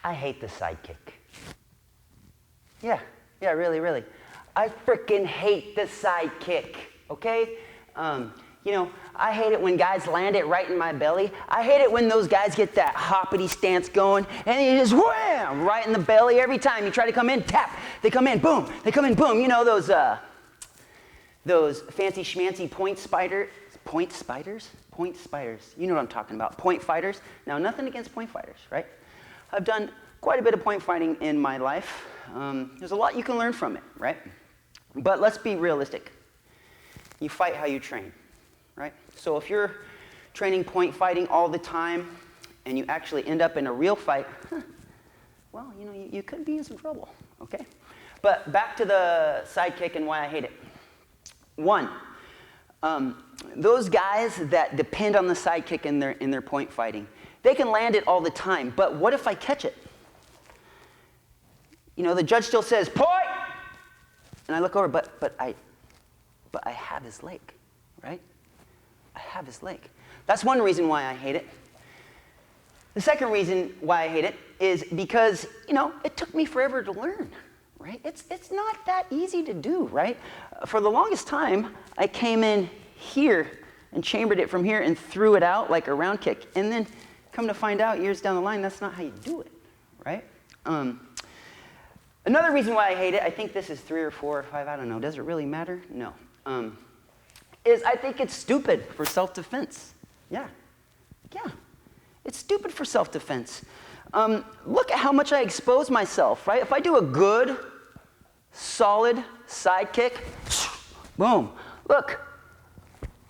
I hate the sidekick. Yeah, really, really. I freaking hate the sidekick, okay? You know, I hate it when guys land it right in my belly. I hate it when those guys get that hoppity stance going, and you just wham, right in the belly every time. You try to come in, tap, they come in, boom, they come in, boom. You know those fancy schmancy point spiders? You know what I'm talking about, point fighters. Now, nothing against point fighters, right? I've done quite a bit of point fighting in my life. There's a lot you can learn from it, right? But let's be realistic. You fight how you train, right? So if you're training point fighting all the time and you actually end up in a real fight, well, you know, you could be in some trouble, okay? But back to the sidekick and why I hate it. One, those guys that depend on the sidekick in their point fighting, they can land it all the time, but what if I catch it? You know, the judge still says, point! And I look over, but I have his leg, right? I have his leg. That's one reason why I hate it. The second reason why I hate it is because, you know, it took me forever to learn, right? It's not that easy to do, right? For the longest time, I came in here and chambered it from here and threw it out like a round kick. And then come to find out years down the line, that's not how you do it, right? Another reason why I hate it, I think this is 3 or 4 or 5, I don't know. Does it really matter? No. Is I think it's stupid for self-defense. Yeah. It's stupid for self-defense. Look at how much I expose myself, right? If I do a good, solid side kick, boom. Look,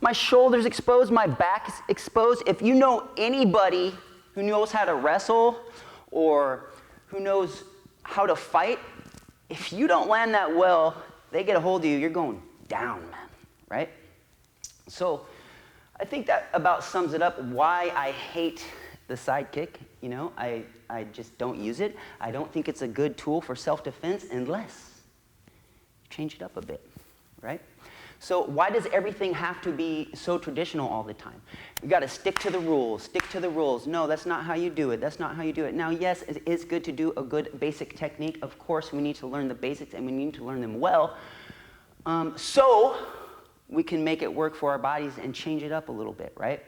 my shoulder's exposed, my back is exposed. If you know anybody who knows how to wrestle or who knows how to fight, if you don't land that well, they get a hold of you, you're going down, man, right? So I think that about sums it up why I hate the sidekick. You know, I just don't use it. I don't think it's a good tool for self-defense unless you change it up a bit, right? So why does everything have to be so traditional all the time? You got to stick to the rules, stick to the rules. No, that's not how you do it. That's not how you do it. Now, yes, it is good to do a good basic technique. Of course, we need to learn the basics, and we need to learn them well, so we can make it work for our bodies and change it up a little bit, right?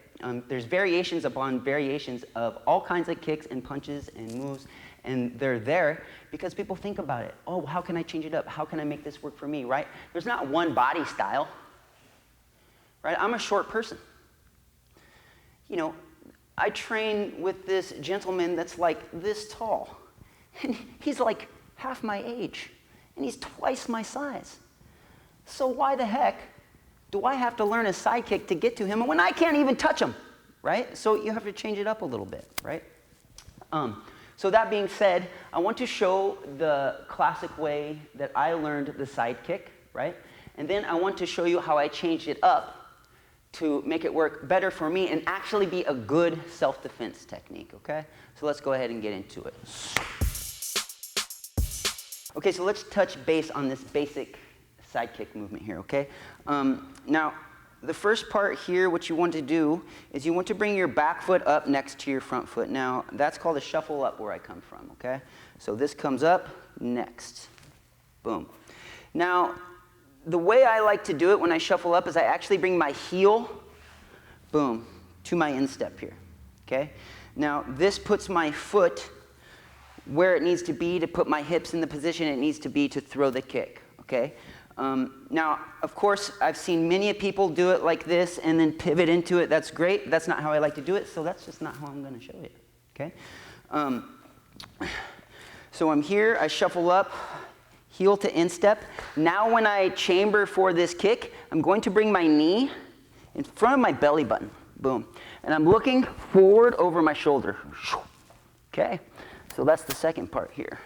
There's variations upon variations of all kinds of kicks and punches and moves, and they're there because people think about it. Oh, how can I change it up? How can I make this work for me, right? There's not one body style, right? I'm a short person. You know, I train with this gentleman that's like this tall, and he's like half my age, and he's twice my size. So why the heck do I have to learn a sidekick to get to him when I can't even touch him, right? So you have to change it up a little bit, right? So that being said, I want to show the classic way that I learned the sidekick, right? And then I want to show you how I changed it up to make it work better for me and actually be a good self-defense technique, okay? So let's go ahead and get into it. Okay, so let's touch base on this basic sidekick movement here, okay? Now, the first part here, what you want to do is you want to bring your back foot up next to your front foot. Now, that's called a shuffle up where I come from, okay? So this comes up, next, boom. Now, the way I like to do it when I shuffle up is I actually bring my heel, boom, to my instep here, okay? Now, this puts my foot where it needs to be to put my hips in the position it needs to be to throw the kick, okay? Now, of course, I've seen many people do it like this and then pivot into it. That's great. That's not how I like to do it, so that's just not how I'm going to show you, okay? So I'm here. I shuffle up, heel to instep. Now when I chamber for this kick, I'm going to bring my knee in front of my belly button, boom. And I'm looking forward over my shoulder, okay? So that's the second part here.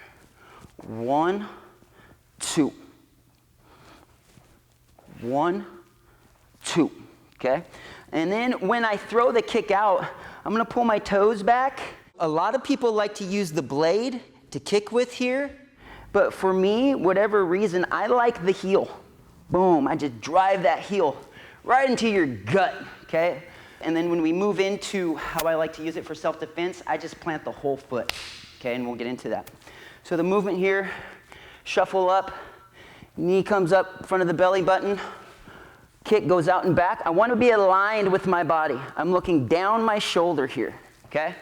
1, 2. 1, 2, okay? And then when I throw the kick out, I'm gonna pull my toes back. A lot of people like to use the blade to kick with here, but for me, whatever reason, I like the heel. Boom, I just drive that heel right into your gut, okay? And then when we move into how I like to use it for self-defense, I just plant the whole foot, Okay, and we'll get into that. So the movement here, shuffle up, knee comes up in front of the belly button, kick goes out and back. I want to be aligned with my body. I'm looking down my shoulder here, okay?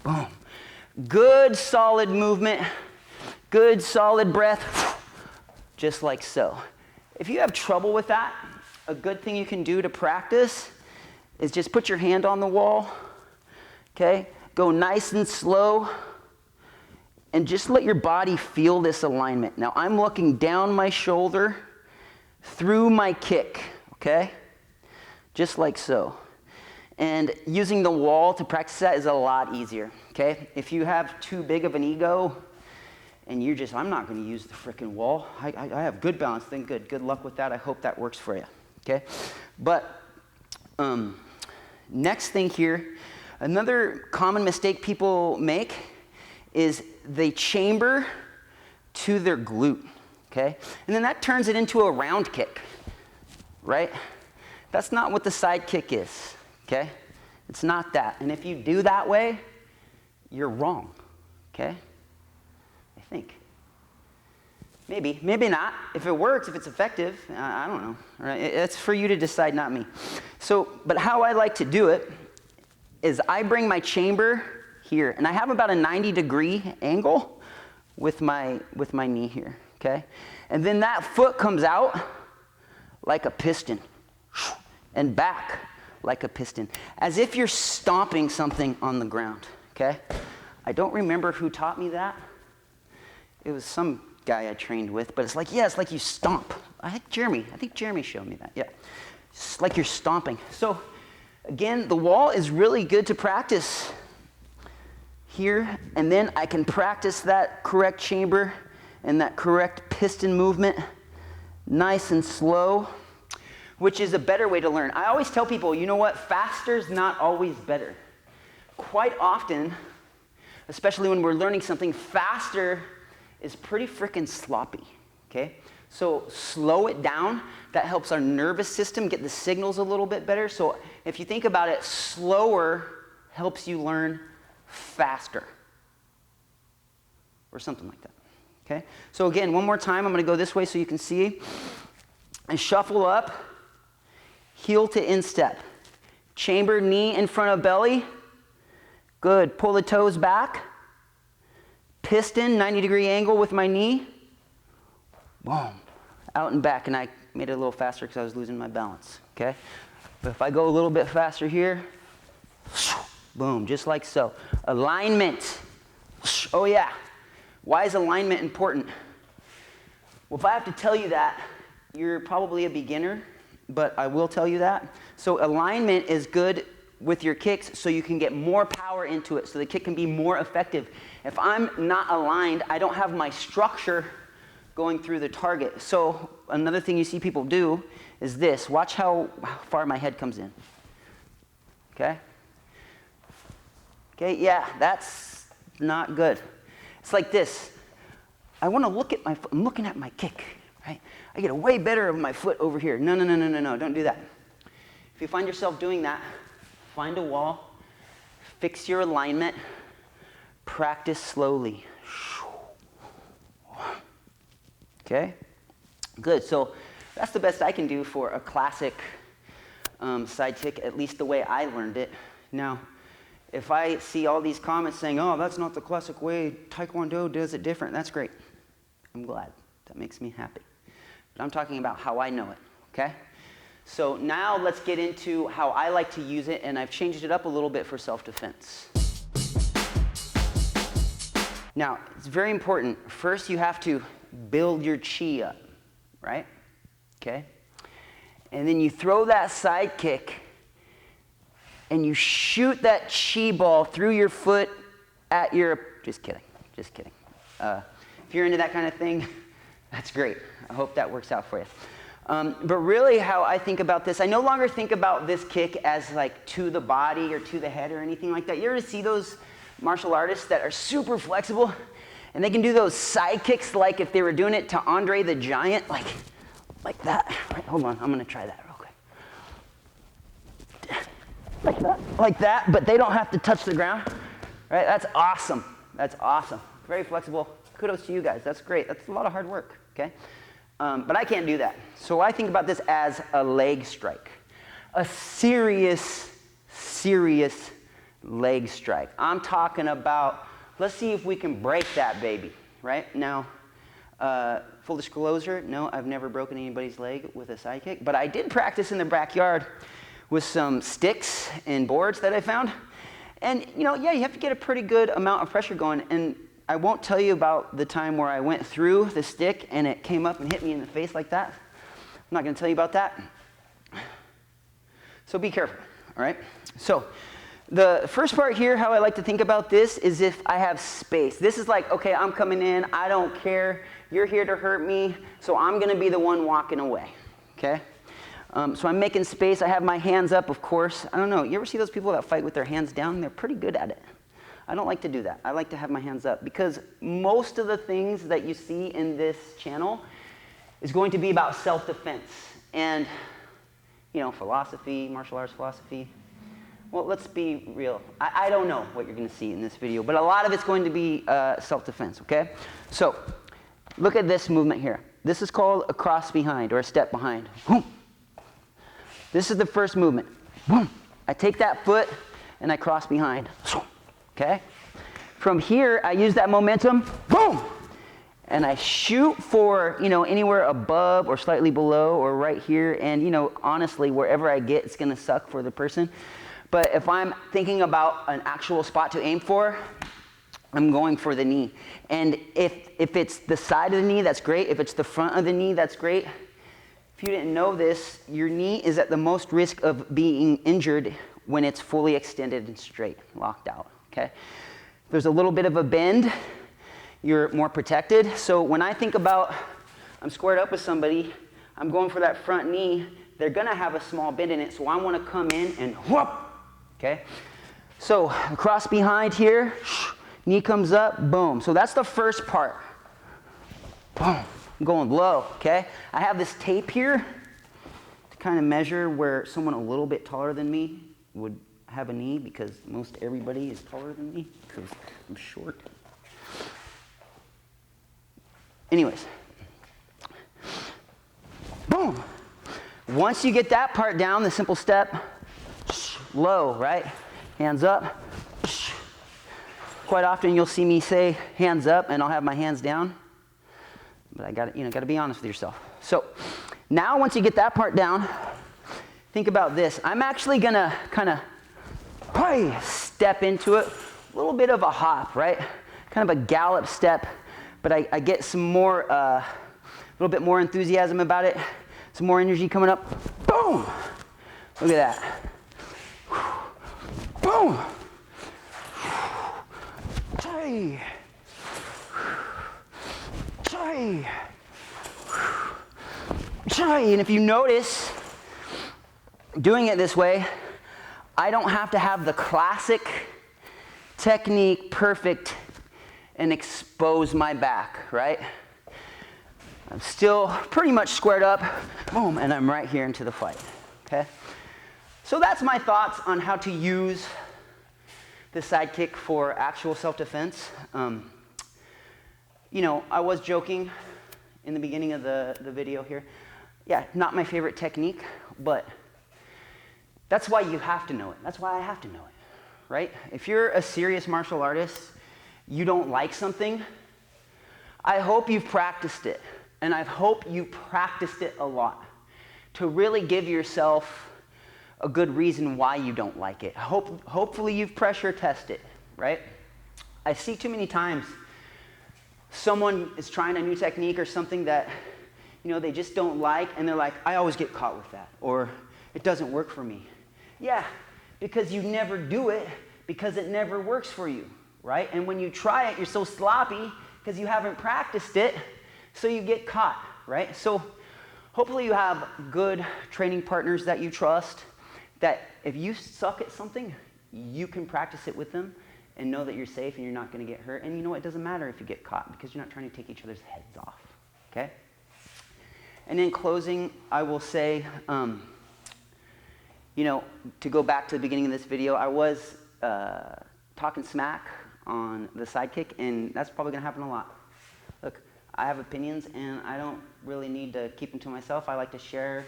Boom. Good solid movement, good solid breath, just like so. If you have trouble with that, a good thing you can do to practice is just put your hand on the wall, okay? Go nice and slow, and just let your body feel this alignment. Now, I'm looking down my shoulder through my kick, okay? Just like so. And using the wall to practice that is a lot easier, okay? If you have too big of an ego and you're just, I'm not going to use the frickin' wall. I have good balance, then good luck with that. I hope that works for you, okay? But next thing here, another common mistake people make is they chamber to their glute, okay? And then that turns it into a round kick, right? That's not what the side kick is, okay? It's not that. And if you do that way, you're wrong, okay? I think. Maybe not. If it works, if it's effective, I don't know. All right? It's for you to decide, not me. So, but how I like to do it is I bring my chamber here, and I have about a 90-degree angle with my knee here, okay? And then that foot comes out like a piston and back like a piston, as if you're stomping something on the ground, okay? I don't remember who taught me that. It was some guy I trained with, but it's like, yeah, it's like you stomp. I think Jeremy showed me that, yeah. It's like you're stomping. So again, the wall is really good to practice here, and then I can practice that correct chamber and that correct piston movement nice and slow, which is a better way to learn. I always tell people, you know what, faster is not always better. Quite often, especially when we're learning something, faster is pretty freaking sloppy, okay? So slow it down. That helps our nervous system get the signals a little bit better. So if you think about it, slower helps you learn faster, or something like that, okay? So again, one more time, I'm going to go this way so you can see. And shuffle up, heel to instep. Chamber, knee in front of belly. Good. Pull the toes back. Piston, 90-degree angle with my knee. Boom. Out and back, and I made it a little faster because I was losing my balance, okay? But if I go a little bit faster here, boom, just like so. Alignment. Oh yeah. Why is alignment important? Well, if I have to tell you that, you're probably a beginner, but I will tell you that. So alignment is good with your kicks so you can get more power into it, so the kick can be more effective. If I'm not aligned, I don't have my structure going through the target. So another thing you see people do is this. Watch how far my head comes in. Okay? Okay, yeah, that's not good. It's like this. I want to look at my foot. I'm looking at my kick, right? I get a way better of my foot over here. No, don't do that. If you find yourself doing that, find a wall, fix your alignment, practice slowly. Okay? Good. So that's the best I can do for a classic side kick, at least the way I learned it. Now, if I see all these comments saying, oh, that's not the classic way, Taekwondo does it different, that's great. I'm glad. That makes me happy. But I'm talking about how I know it, okay? So now let's get into how I like to use it, and I've changed it up a little bit for self-defense. Now, it's very important. First, you have to build your chi up, right? Okay? And then you throw that side kick, and you shoot that chi ball through your foot at your, just kidding. If you're into that kind of thing, that's great. I hope that works out for you. But really how I think about this, I no longer think about this kick as like to the body or to the head or anything like that. You ever see those martial artists that are super flexible and they can do those side kicks like if they were doing it to Andre the Giant, like that. Right, hold on, I'm gonna try that real quick. Like that, but they don't have to touch the ground. Right? That's awesome. That's awesome. Very flexible. Kudos to you guys. That's great. That's a lot of hard work, okay? But I can't do that. So I think about this as a leg strike. A serious, serious leg strike. I'm talking about, let's see if we can break that baby, right? Now, full disclosure, no, I've never broken anybody's leg with a sidekick, but I did practice in the backyard with some sticks and boards that I found. And, you know, yeah, you have to get a pretty good amount of pressure going. And I won't tell you about the time where I went through the stick and it came up and hit me in the face like that. I'm not going to tell you about that. So be careful, all right? So the first part here, how I like to think about this is if I have space. This is like, okay, I'm coming in. I don't care. You're here to hurt me, so I'm going to be the one walking away, okay? So I'm making space. I have my hands up, of course. I don't know. You ever see those people that fight with their hands down? They're pretty good at it. I don't like to do that. I like to have my hands up because most of the things that you see in this channel is going to be about self-defense and, you know, philosophy, martial arts philosophy. Well, let's be real. I don't know what you're going to see in this video, but a lot of it's going to be self-defense, okay? So look at this movement here. This is called a cross behind or a step behind. This is the first movement. I take that foot and I cross behind. Okay? From here, I use that momentum, boom, and I shoot for, you know, anywhere above or slightly below or right here. And, you know, honestly, wherever I get, it's going to suck for the person. But if I'm thinking about an actual spot to aim for, I'm going for the knee. And if it's the side of the knee, that's great. If it's the front of the knee, that's great. If you didn't know this, your knee is at the most risk of being injured when it's fully extended and straight, locked out, okay? If there's a little bit of a bend, you're more protected. So when I think about I'm squared up with somebody, I'm going for that front knee, they're gonna have a small bend in it, so I wanna come in and whoop, okay? So cross behind here, knee comes up, boom. So that's the first part. Boom. I'm going low, okay? I have this tape here to kind of measure where someone a little bit taller than me would have a knee because most everybody is taller than me because I'm short. Anyways, boom. Once you get that part down, the simple step, low, right? Hands up. Quite often you'll see me say hands up and I'll have my hands down. But I got to be honest with yourself. So now once you get that part down, think about this. I'm actually going to kind of step into it. A little bit of a hop, right? Kind of a gallop step. But I get some more, a little bit more enthusiasm about it. Some more energy coming up. Boom! Look at that. Boom! Hey! And if you notice, doing it this way, I don't have to have the classic technique perfect and expose my back, right? I'm still pretty much squared up, boom, and I'm right here into the fight, okay? So that's my thoughts on how to use the sidekick for actual self-defense. You know, I was joking in the beginning of the video here. Yeah, not my favorite technique, but that's why you have to know it. That's why I have to know it, right? If you're a serious martial artist, you don't like something, I hope you've practiced it. And I hope you practiced it a lot to really give yourself a good reason why you don't like it. Hopefully you've pressure tested, right? I see too many times someone is trying a new technique or something that, you know, they just don't like, and they're like, I always get caught with that, or it doesn't work for me. Yeah, because you never do it because it never works for you, right? And when you try it, you're so sloppy because you haven't practiced it, so you get caught, right? So hopefully you have good training partners that you trust, that if you suck at something, you can practice it with them and know that you're safe and you're not going to get hurt. And you know, it doesn't matter if you get caught because you're not trying to take each other's heads off, okay? And in closing, I will say, you know, to go back to the beginning of this video, I was talking smack on the Sidekick, and that's probably going to happen a lot. Look, I have opinions, and I don't really need to keep them to myself. I like to share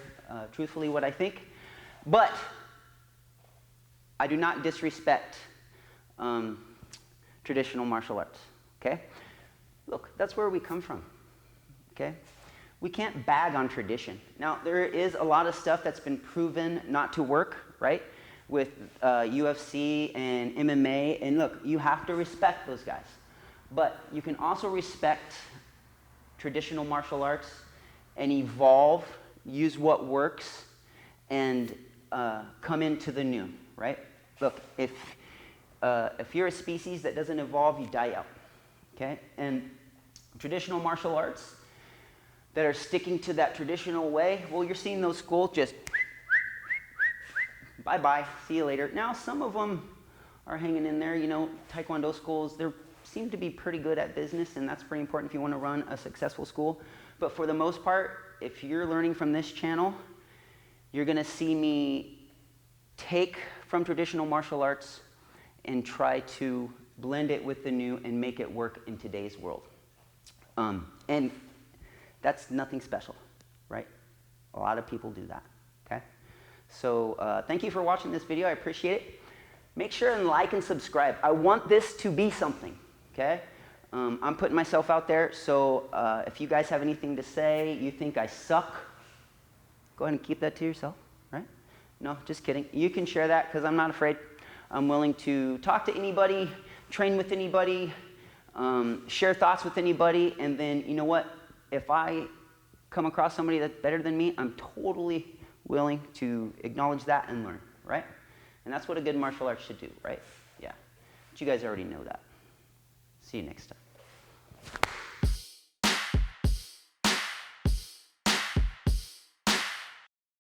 truthfully what I think. But I do not disrespect traditional martial arts, okay? Look, that's where we come from, okay? We can't bag on tradition. Now, there is a lot of stuff that's been proven not to work, right? With UFC and MMA, and look, you have to respect those guys. But you can also respect traditional martial arts and evolve, use what works, and come into the new, right? Look, if you're a species that doesn't evolve, you die out, okay? And traditional martial arts that are sticking to that traditional way, well, you're seeing those schools just bye-bye, see you later. Now, some of them are hanging in there, you know, Taekwondo schools, they seem to be pretty good at business, and that's pretty important if you want to run a successful school. But for the most part, if you're learning from this channel, you're going to see me take from traditional martial arts and try to blend it with the new and make it work in today's world. And that's nothing special, right? A lot of people do that, okay? So thank you for watching this video. I appreciate it. Make sure and like and subscribe. I want this to be something, okay? I'm putting myself out there, so if you guys have anything to say, you think I suck, go ahead and keep that to yourself, right? No, just kidding. You can share that because I'm not afraid. I'm willing to talk to anybody, train with anybody, share thoughts with anybody, and then, you know what? If I come across somebody that's better than me, I'm totally willing to acknowledge that and learn, right? And that's what a good martial arts should do, right? Yeah. But you guys already know that. See you next time.